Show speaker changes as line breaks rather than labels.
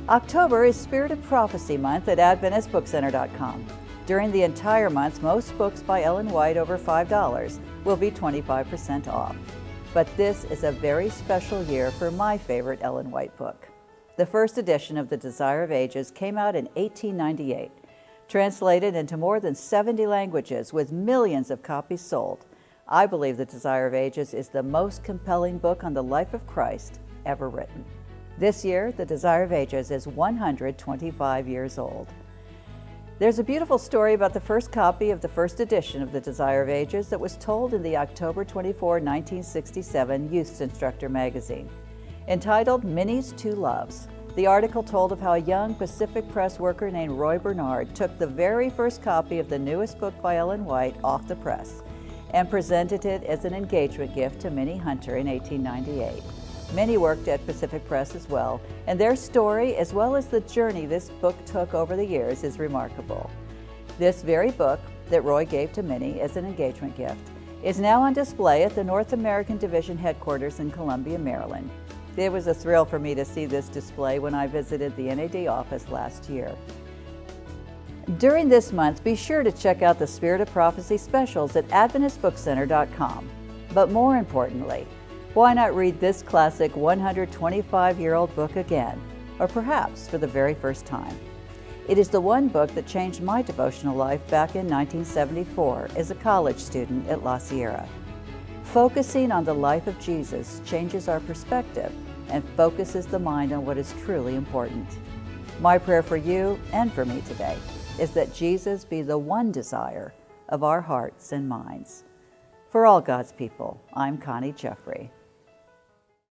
October is Spirit of Prophecy Month at AdventistBookCenter.com. During the entire month, most books by Ellen White over $5 will be 25% off. But this is a very special year for my favorite Ellen White book. The first edition of The Desire of Ages came out in 1898, translated into more than 70 languages with millions of copies sold. I believe The Desire of Ages is the most compelling book on the life of Christ ever written. This year, The Desire of Ages is 125 years old. There's a beautiful story about the first copy of the first edition of The Desire of Ages that was told in the October 24, 1967 Youth Instructor magazine. Entitled Minnie's Two Loves, the article told of how a young Pacific Press worker named Roy Bernard took the very first copy of the newest book by Ellen White off the press and presented it as an engagement gift to Minnie Hunter in 1898. Minnie worked at Pacific Press as well, and their story, as well as the journey this book took over the years, is remarkable. This very book that Roy gave to Minnie as an engagement gift is now on display at the North American Division headquarters in Columbia, Maryland. It was a thrill for me to see this display when I visited the NAD office last year. During this month, be sure to check out the Spirit of Prophecy specials at AdventistBookCenter.com. But more importantly, why not read this classic 125-year-old book again, or perhaps for the very first time? It is the one book that changed my devotional life back in 1974 as a college student at La Sierra. Focusing on the life of Jesus changes our perspective and focuses the mind on what is truly important. My prayer for you and for me today is that Jesus be the one desire of our hearts and minds. For all God's people, I'm Connie Jeffrey.